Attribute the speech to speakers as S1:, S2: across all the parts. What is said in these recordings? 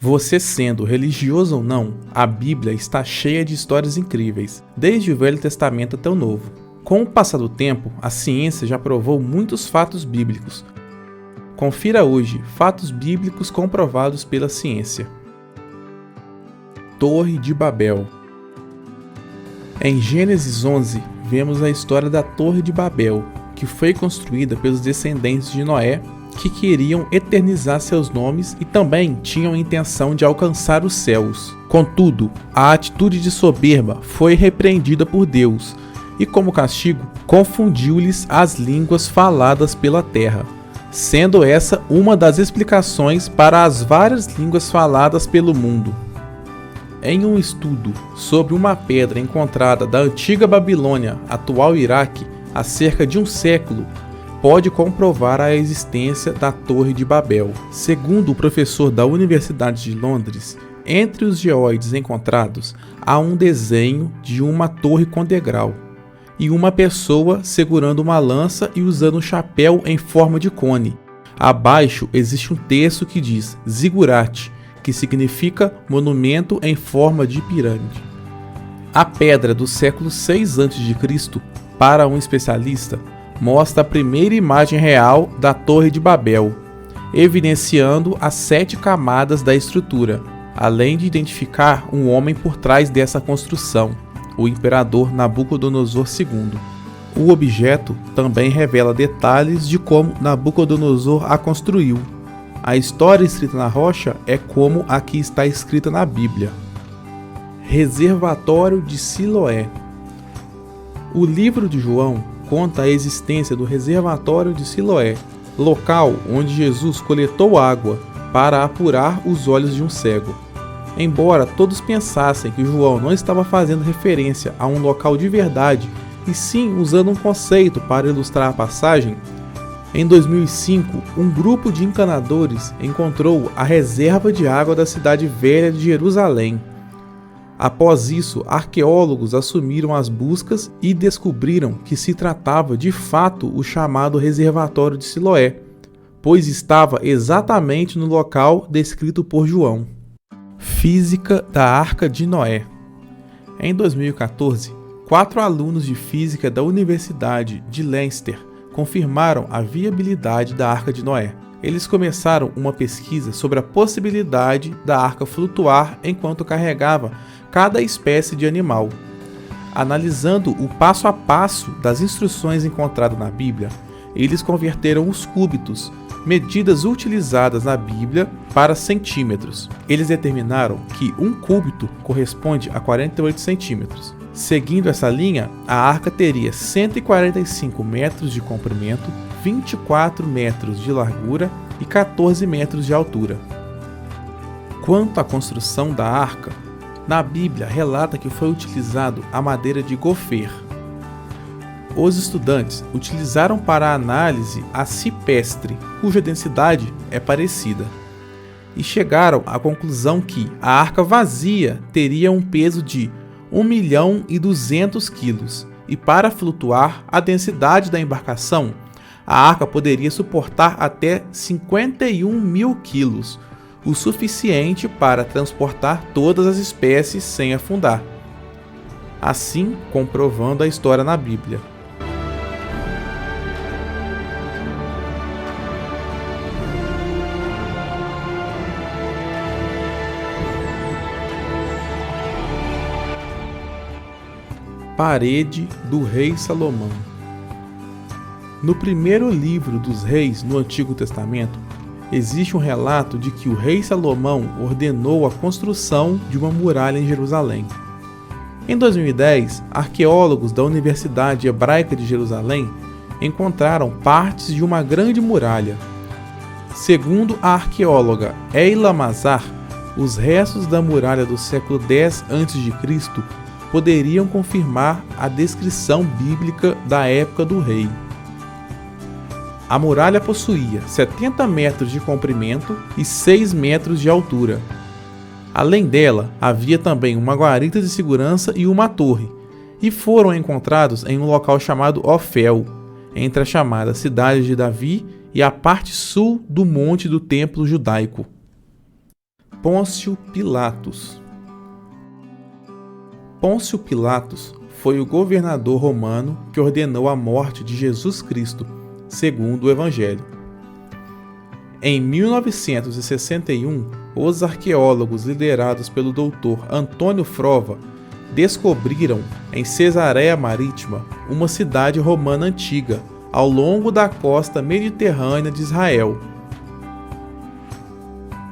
S1: Você sendo religioso ou não, a Bíblia está cheia de histórias incríveis, desde o Velho Testamento até o Novo. Com o passar do tempo, a ciência já provou muitos fatos bíblicos. Confira hoje fatos bíblicos comprovados pela ciência. Torre de Babel. Em Gênesis 11, vemos a história da Torre de Babel, que foi construída pelos descendentes de Noé, que queriam eternizar seus nomes e também tinham a intenção de alcançar os céus. Contudo, a atitude de soberba foi repreendida por Deus, e como castigo, confundiu-lhes as línguas faladas pela terra, sendo essa uma das explicações para as várias línguas faladas pelo mundo. Em um estudo sobre uma pedra encontrada da antiga Babilônia, atual Iraque, há cerca de um século, pode comprovar a existência da Torre de Babel. Segundo o professor da Universidade de Londres, entre os geoides encontrados há um desenho de uma torre com degrau e uma pessoa segurando uma lança e usando um chapéu em forma de cone. Abaixo existe um texto que diz Zigurate, que significa monumento em forma de pirâmide. A pedra do século 6 a.C., para um especialista, mostra a primeira imagem real da Torre de Babel, evidenciando as 7 camadas da estrutura, além de identificar um homem por trás dessa construção, o imperador Nabucodonosor II. O objeto também revela detalhes de como Nabucodonosor a construiu. A história escrita na rocha é como a que está escrita na Bíblia. Reservatório de Siloé. O livro de João conta a existência do reservatório de Siloé, local onde Jesus coletou água para apurar os olhos de um cego. Embora todos pensassem que João não estava fazendo referência a um local de verdade, e sim usando um conceito para ilustrar a passagem, em 2005, um grupo de encanadores encontrou a reserva de água da cidade velha de Jerusalém. Após isso, arqueólogos assumiram as buscas e descobriram que se tratava de fato o chamado reservatório de Siloé, pois estava exatamente no local descrito por João. Física da Arca de Noé. Em 2014, 4 alunos de física da Universidade de Leicester confirmaram a viabilidade da Arca de Noé. Eles começaram uma pesquisa sobre a possibilidade da arca flutuar enquanto carregava cada espécie de animal. Analisando o passo a passo das instruções encontradas na Bíblia, eles converteram os cúbitos, medidas utilizadas na Bíblia, para centímetros. Eles determinaram que um cúbito corresponde a 48 centímetros. Seguindo essa linha, a arca teria 145 metros de comprimento, 24 metros de largura e 14 metros de altura. Quanto à construção da arca, na Bíblia relata que foi utilizado a madeira de gofer. Os estudantes utilizaram para a análise a cipestre, cuja densidade é parecida, e chegaram à conclusão que a arca vazia teria um peso de 1.200.000 quilos, e para flutuar, a densidade da embarcação, a arca poderia suportar até 51.000 quilos, o suficiente para transportar todas as espécies sem afundar, assim comprovando a história na Bíblia. Parede do rei Salomão. No primeiro livro dos reis no Antigo Testamento, existe um relato de que o rei Salomão ordenou a construção de uma muralha em Jerusalém. Em 2010, arqueólogos da Universidade Hebraica de Jerusalém encontraram partes de uma grande muralha. Segundo a arqueóloga Eila Mazar, os restos da muralha do século X a.C. poderiam confirmar a descrição bíblica da época do rei. A muralha possuía 70 metros de comprimento e 6 metros de altura. Além dela, havia também uma guarita de segurança e uma torre, e foram encontrados em um local chamado Ofel, entre a chamada Cidade de Davi e a parte sul do Monte do Templo Judaico. Pôncio Pilatos. Pôncio Pilatos foi o governador romano que ordenou a morte de Jesus Cristo, segundo o Evangelho. Em 1961, os arqueólogos liderados pelo Dr. Antônio Frova descobriram em Cesareia Marítima uma cidade romana antiga ao longo da costa mediterrânea de Israel.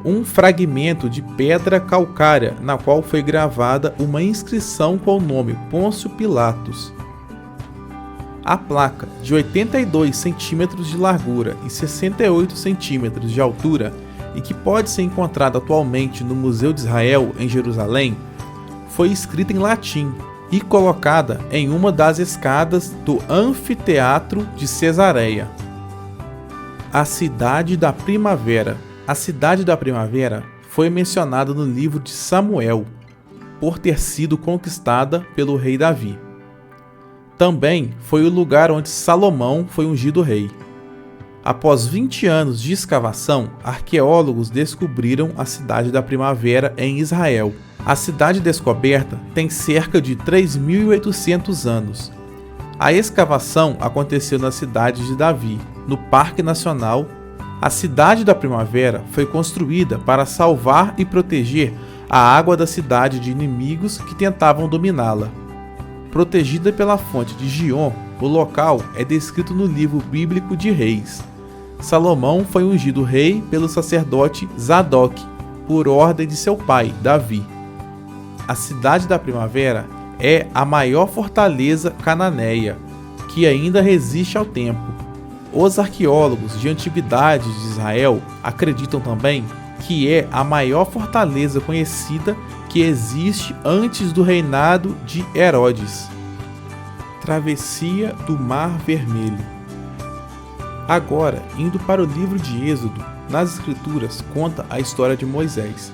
S1: Um fragmento de pedra calcária na qual foi gravada uma inscrição com o nome Pôncio Pilatos. A placa, de 82 centímetros de largura e 68 centímetros de altura, e que pode ser encontrada atualmente no Museu de Israel, em Jerusalém, foi escrita em latim e colocada em uma das escadas do anfiteatro de Cesareia. A Cidade da Primavera. A Cidade da Primavera foi mencionada no livro de Samuel, por ter sido conquistada pelo rei Davi. Também foi o lugar onde Salomão foi ungido rei. Após 20 anos de escavação, arqueólogos descobriram a Cidade da Primavera em Israel. A cidade descoberta tem cerca de 3.800 anos. A escavação aconteceu na cidade de Davi, no Parque Nacional. A Cidade da Primavera foi construída para salvar e proteger a água da cidade de inimigos que tentavam dominá-la. Protegida pela fonte de Gion, o local é descrito no livro bíblico de Reis. Salomão foi ungido rei pelo sacerdote Zadok, por ordem de seu pai, Davi. A Cidade da Primavera é a maior fortaleza cananeia, que ainda resiste ao tempo. Os arqueólogos de antiguidades de Israel acreditam também que é a maior fortaleza conhecida que existe antes do reinado de Herodes. Travessia do Mar Vermelho. Agora, indo para o livro de Êxodo, nas Escrituras conta a história de Moisés,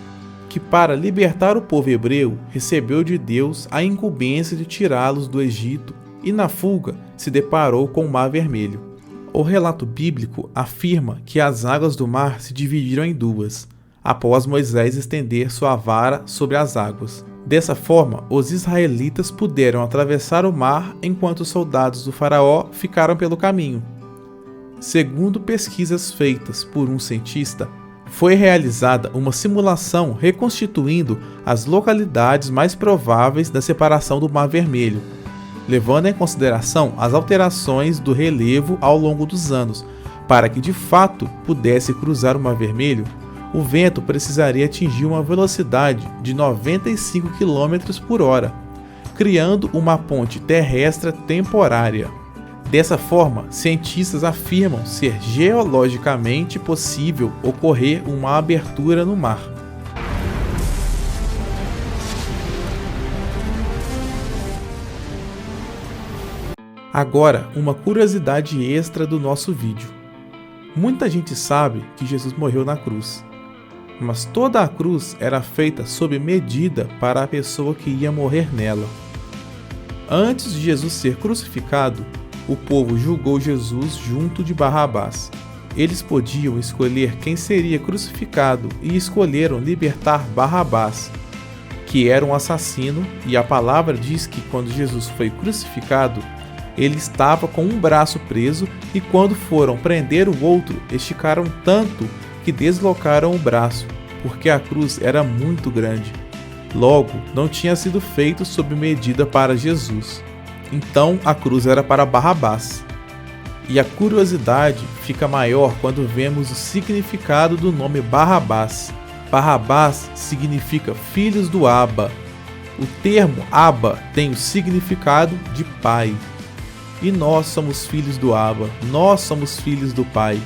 S1: que para libertar o povo hebreu recebeu de Deus a incumbência de tirá-los do Egito e na fuga se deparou com o Mar Vermelho. O relato bíblico afirma que as águas do mar se dividiram em duas, após Moisés estender sua vara sobre as águas. Dessa forma, os israelitas puderam atravessar o mar enquanto os soldados do faraó ficaram pelo caminho. Segundo pesquisas feitas por um cientista, foi realizada uma simulação reconstituindo as localidades mais prováveis da separação do Mar Vermelho, levando em consideração as alterações do relevo ao longo dos anos. Para que de fato pudesse cruzar o Mar Vermelho, o vento precisaria atingir uma velocidade de 95 km por hora, criando uma ponte terrestre temporária. Dessa forma, cientistas afirmam ser geologicamente possível ocorrer uma abertura no mar. Agora, uma curiosidade extra do nosso vídeo. Muita gente sabe que Jesus morreu na cruz, mas toda a cruz era feita sob medida para a pessoa que ia morrer nela. Antes de Jesus ser crucificado, o povo julgou Jesus junto de Barrabás. Eles podiam escolher quem seria crucificado e escolheram libertar Barrabás, que era um assassino, e a palavra diz que quando Jesus foi crucificado, ele estava com um braço preso e quando foram prender o outro, esticaram tanto que deslocaram o braço, porque a cruz era muito grande. Logo, não tinha sido feito sob medida para Jesus. Então a cruz era para Barrabás. E a curiosidade fica maior quando vemos o significado do nome Barrabás. Barrabás significa filhos do Abba. O termo Abba tem o significado de pai. E nós somos filhos do Abba, nós somos filhos do Pai.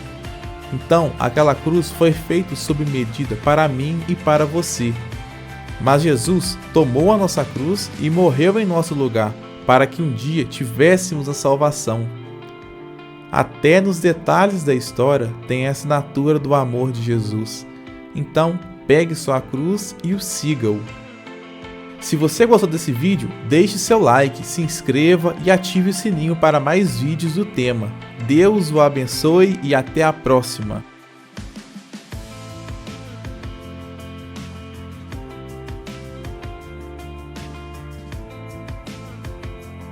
S1: Então aquela cruz foi feita sob medida para mim e para você. Mas Jesus tomou a nossa cruz e morreu em nosso lugar, para que um dia tivéssemos a salvação. Até nos detalhes da história tem a assinatura do amor de Jesus. Então, pegue sua cruz e o siga-o. Se você gostou desse vídeo, deixe seu like, se inscreva e ative o sininho para mais vídeos do tema. Deus o abençoe e até a próxima!